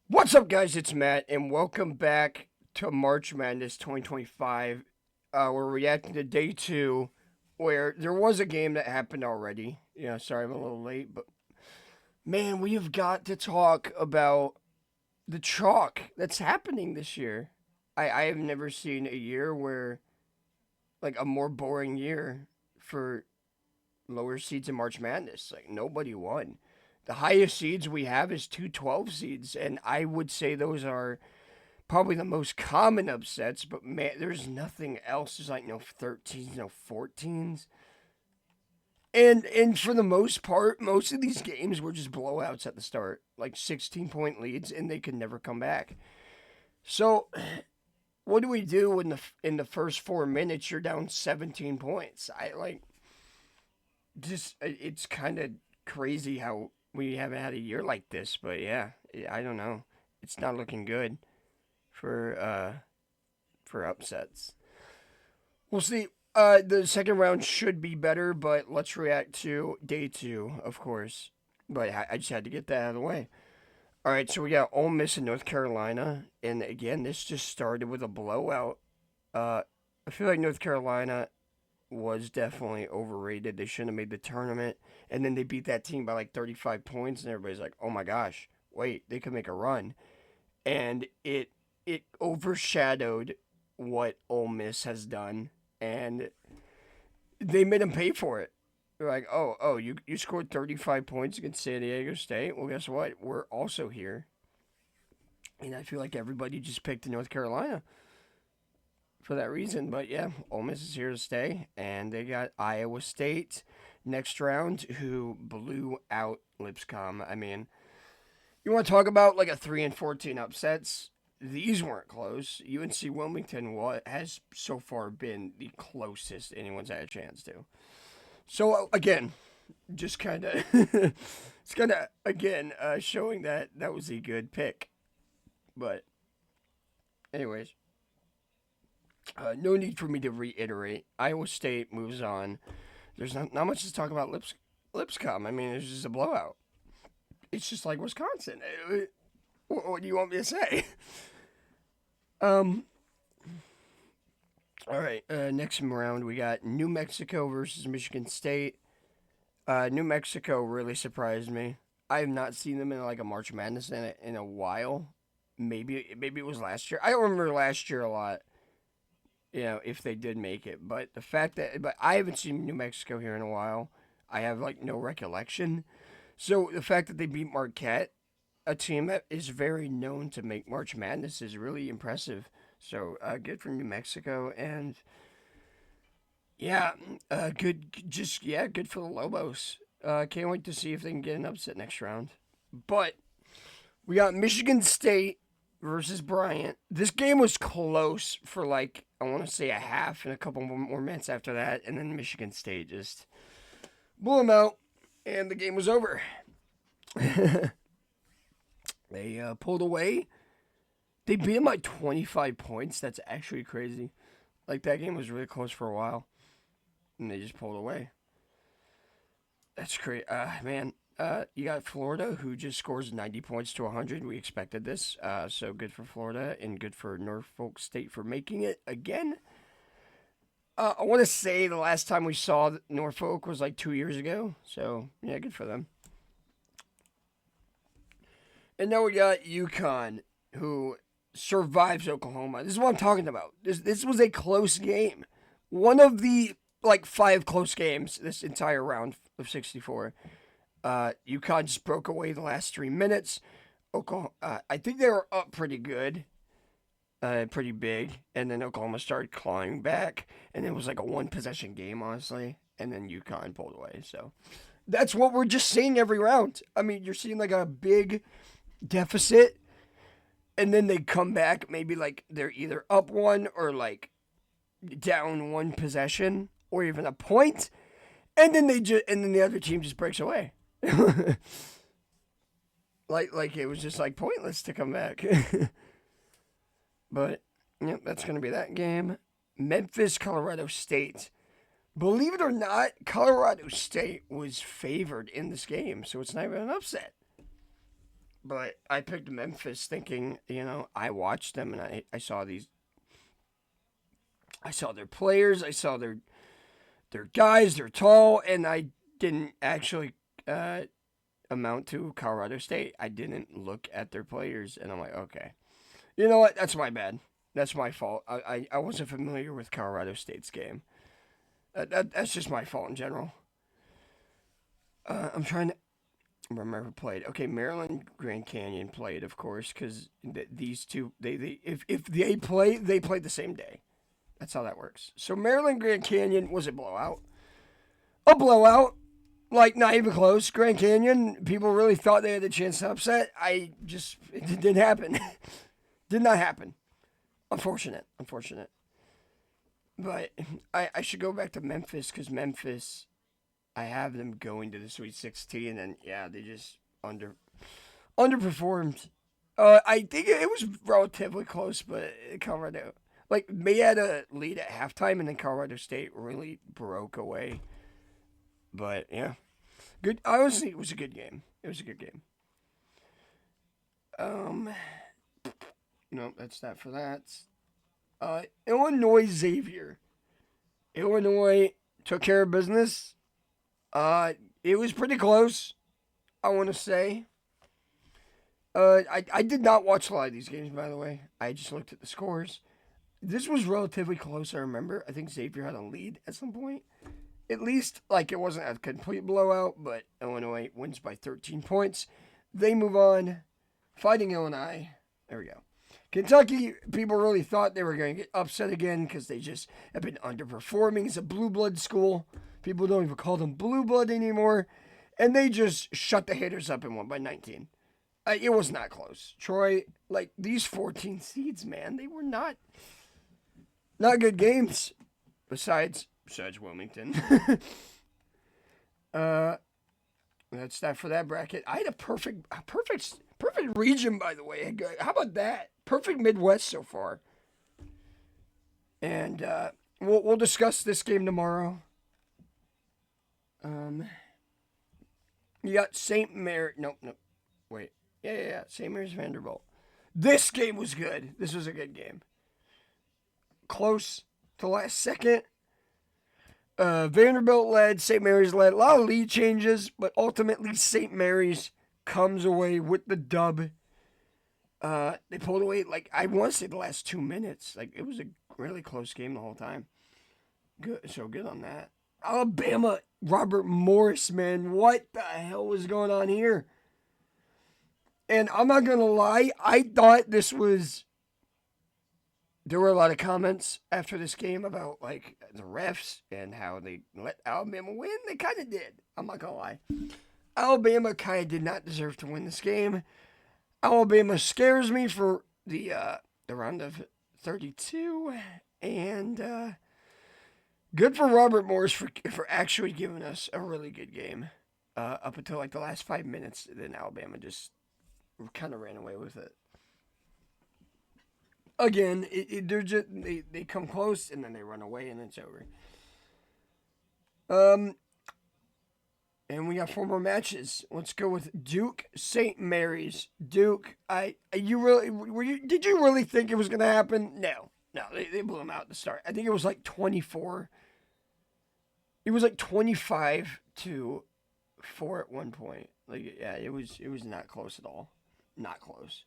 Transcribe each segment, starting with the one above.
What's up, guys? It's Matt, and welcome back to March Madness 2025. We're reacting to day two, where there was a game that happened already. Yeah, sorry I'm a little late, but man, we have got to talk about the chalk that's happening this year. I have never seen a year where, like, a more boring year for lower seeds in March Madness. Like, nobody won. The highest seeds we have is two 12 seeds, and I would say those are probably the most common upsets, but man, there's nothing else. There's like no 13s, no 14s. And for the most part, most of these games were just blowouts at the start, like 16-point leads, and they could never come back. So, what do we do when in the first 4 minutes you're down 17 points? I like just it's kind of crazy how we haven't had a year like this, but yeah, I don't know. It's not looking good for upsets. We'll see. The second round should be better, but let's react to day two, of course. But I just had to get that out of the way. All right, so we got Ole Miss and North Carolina, and again, this just started with a blowout. I feel like North Carolina was definitely overrated. They shouldn't have made the tournament, and then they beat that team by like 35 points, and everybody's like, "Oh my gosh, wait, they could make a run," and it overshadowed what Ole Miss has done, and they made them pay for it. They're like, oh, you scored 35 points against San Diego State. Well, guess what? We're also here, and I feel like everybody just picked North Carolina for that reason. But yeah, Ole Miss is here to stay, and they got Iowa State next round, who blew out Lipscomb. I mean, you want to talk about like a 3-14 upsets? These weren't close. UNC Wilmington has so far been the closest anyone's had a chance to. So again, just kind of, it's kind of again showing that that was a good pick. But anyways, no need for me to reiterate. Iowa State moves on. There's not much to talk about. Lipscomb. I mean, it's just a blowout. It's just like Wisconsin. What do you want me to say? Um, All right, next round we got New Mexico versus Michigan State. New Mexico really surprised me. I have not seen them in like a March Madness in a while. Maybe it was last year. I don't remember last year a lot. You know, if they did make it, but the fact that I haven't seen New Mexico here in a while. I have like no recollection. So the fact that they beat Marquette, a team that is very known to make March Madness, is really impressive. So good for New Mexico, and yeah, good. Just yeah, good for the Lobos. Can't wait to see if they can get an upset next round. But we got Michigan State versus Bryant. This game was close for like I want to say a half and a couple more minutes after that, and then Michigan State just blew them out, and the game was over. They pulled away. They beat them by 25 points. That's actually crazy. Like that game was really close for a while, and they just pulled away. That's great, man. You got Florida, who just scores 90 points to 100. We expected this, so good for Florida and good for Norfolk State for making it again. I want to say the last time we saw Norfolk was like 2 years ago, so yeah, good for them. And now we got UConn, who survives Oklahoma. This is what I'm talking about. This was a close game. One of the like five close games this entire round of 64. UConn just broke away the last 3 minutes. Oklahoma, I think they were up pretty good, pretty big, and then Oklahoma started clawing back, and it was like a one possession game, honestly. And then UConn pulled away. So that's what we're just seeing every round. I mean, you're seeing like a big deficit, and then they come back. Maybe like they're either up one or like down one possession or even a point, and then the other team just breaks away. like it was just like pointless to come back. But yeah, that's gonna be that game. Memphis, Colorado State. Believe it or not, Colorado State was favored in this game, so it's not even an upset. But I picked Memphis thinking, I watched them and I saw I saw their players, I saw their guys, they're tall, and I didn't actually uh, amount to Colorado State. I didn't look at their players, and I'm like, okay, you know what? That's my bad. That's my fault. I wasn't familiar with Colorado State's game. That's just my fault in general. I'm trying to remember who played. Okay, Maryland Grand Canyon played, of course, because these two, if they played the same day. That's how that works. So Maryland Grand Canyon was a blowout. A blowout. Like, not even close. Grand Canyon, people really thought they had a chance to upset. It didn't happen. Did not happen. Unfortunate. But I should go back to Memphis because Memphis, I have them going to the Sweet 16, and yeah, they just underperformed. I think it was relatively close, but Colorado, like, they had a lead at halftime, and then Colorado State really broke away. But yeah, good. Honestly, it was a good game. It was a good game. Um, no, that's not for that. Illinois Xavier. Illinois took care of business. It was pretty close. I want to say. I did not watch a lot of these games, by the way. I just looked at the scores. This was relatively close. I remember. I think Xavier had a lead at some point. At least, like, it wasn't a complete blowout, but Illinois wins by 13 points. They move on, fighting Illinois. There we go. Kentucky, people really thought they were going to get upset again because they just have been underperforming. It's a blue blood school. People don't even call them blue blood anymore. And they just shut the haters up and won by 19. It was not close. Troy, like, these 14 seeds, man, they were not good games. Besides Wilmington. That's that for that bracket. I had a perfect region, by the way. How about that? Perfect Midwest so far. And we'll discuss this game tomorrow. You got St. Mary. Nope. Wait. Yeah. St. Mary's Vanderbilt. This game was good. This was a good game. Close to last second. Vanderbilt led, St. Mary's led. A lot of lead changes, but ultimately St. Mary's comes away with the dub. They pulled away, like, I want to say the last 2 minutes. Like, it was a really close game the whole time. Good, so good on that. Alabama, Robert Morris, man. What the hell was going on here? And I'm not going to lie, I thought this was... There were a lot of comments after this game about, like, the refs and how they let Alabama win. They kind of did. I'm not going to lie. Alabama kind of did not deserve to win this game. Alabama scares me for the round of 32. And good for Robert Morris for actually giving us a really good game. Up until, like, the last 5 minutes. Then Alabama just kind of ran away with it. Again, they come close and then they run away and it's over. And we got 4 more matches. Let's go with Duke St. Mary's. Duke, did you really think it was gonna happen? No, they blew them out at the start. I think it was like 24. It was like 25-4 at one point. Like, yeah, it was not close at all. Not close.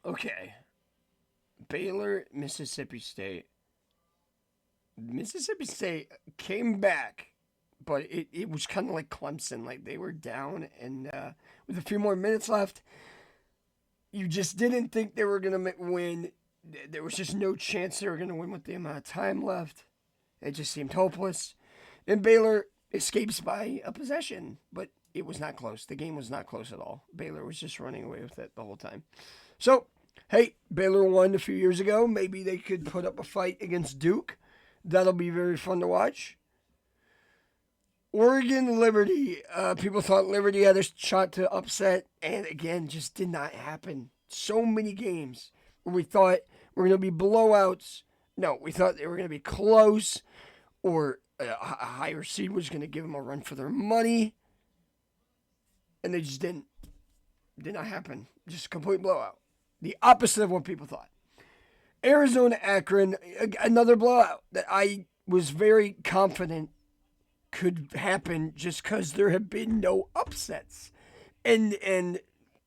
Okay. Baylor, Mississippi State. Mississippi State came back, but it was kind of like Clemson. Like, they were down, and with a few more minutes left, you just didn't think they were going to win. There was just no chance they were going to win with the amount of time left. It just seemed hopeless. And Baylor escapes by a possession, but it was not close. The game was not close at all. Baylor was just running away with it the whole time. So, hey, Baylor won a few years ago. Maybe they could put up a fight against Duke. That'll be very fun to watch. Oregon Liberty. People thought Liberty had a shot to upset, and again, just did not happen. So many games where we thought were going to be blowouts. No, we thought they were going to be close, or a higher seed was going to give them a run for their money, and they just didn't. Did not happen. Just a complete blowout. The opposite of what people thought. Arizona Akron, another blowout that I was very confident could happen just because there have been no upsets. And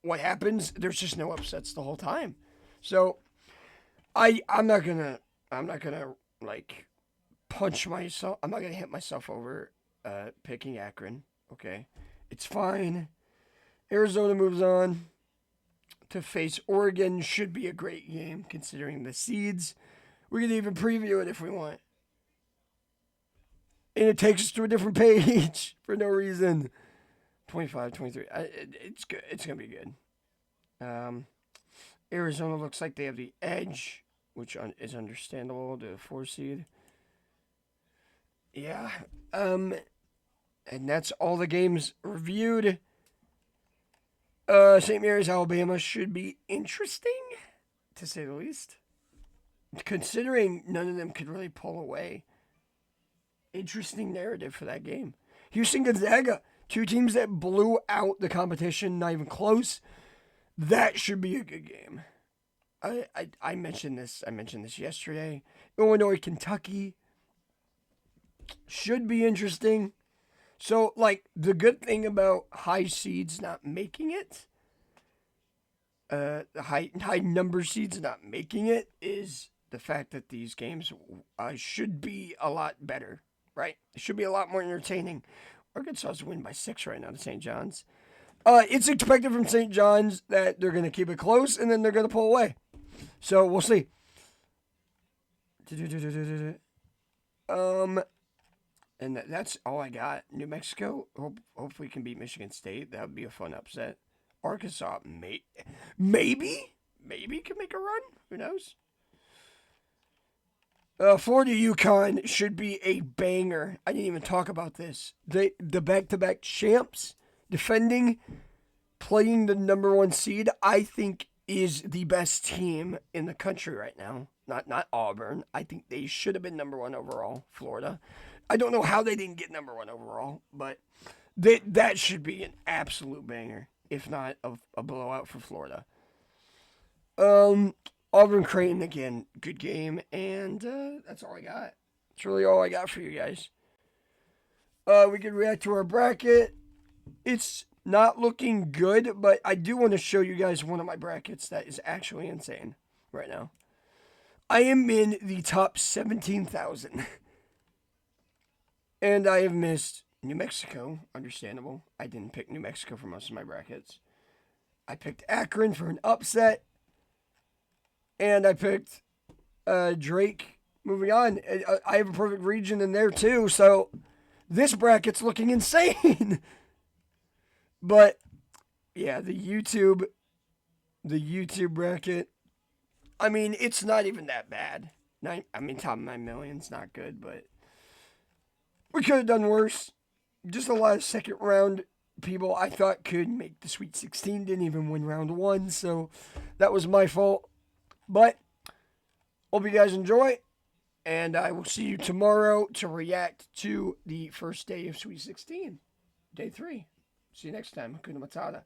what happens? There's just no upsets the whole time. So I'm not gonna like punch myself. I'm not gonna hit myself over picking Akron. Okay, it's fine. Arizona moves on to face Oregon. Should be a great game considering the seeds. We can even preview it if we want. And it takes us to a different page for no reason. 25, 23. It's good. It's going to be good. Arizona looks like they have the edge, which is understandable. The 4 seed. Yeah. And that's all the games reviewed. St. Mary's, Alabama should be interesting, to say the least. Considering none of them could really pull away. Interesting narrative for that game. Houston, Gonzaga, 2 teams that blew out the competition, not even close. That should be a good game. I mentioned this. I mentioned this yesterday. Illinois, Kentucky should be interesting. So, like, the good thing about high seeds not making it, high number seeds not making it, is the fact that these games should be a lot better, right? It should be a lot more entertaining. Arkansas's win by 6 right now to St. John's. It's expected from St. John's that they're going to keep it close and then they're going to pull away. So, we'll see. And that's all I got. New Mexico, hopefully can beat Michigan State. That would be a fun upset. Arkansas, maybe can make a run. Who knows? Florida, UConn should be a banger. I didn't even talk about this. The back-to-back champs defending, playing the number 1 seed, I think is the best team in the country right now. Not Auburn. I think they should have been number 1 overall, Florida. I don't know how they didn't get number 1 overall, but that should be an absolute banger, if not a blowout for Florida. Auburn Creighton, again, good game, and that's all I got. That's really all I got for you guys. We can react to our bracket. It's not looking good, but I do want to show you guys one of my brackets that is actually insane right now. I am in the top 17,000. And I have missed New Mexico, understandable. I didn't pick New Mexico for most of my brackets. I picked Akron for an upset. And I picked Drake. Moving on. I have a perfect region in there too, so this bracket's looking insane. But, yeah, the YouTube bracket, I mean, it's not even that bad. Top 9 million's not good, but we could have done worse. Just a lot of second round people I thought could make the Sweet 16 didn't even win round 1, so that was my fault. But hope you guys enjoy, and I will see you tomorrow to react to the first day of Sweet 16, day 3. See you next time. Hakuna Matata.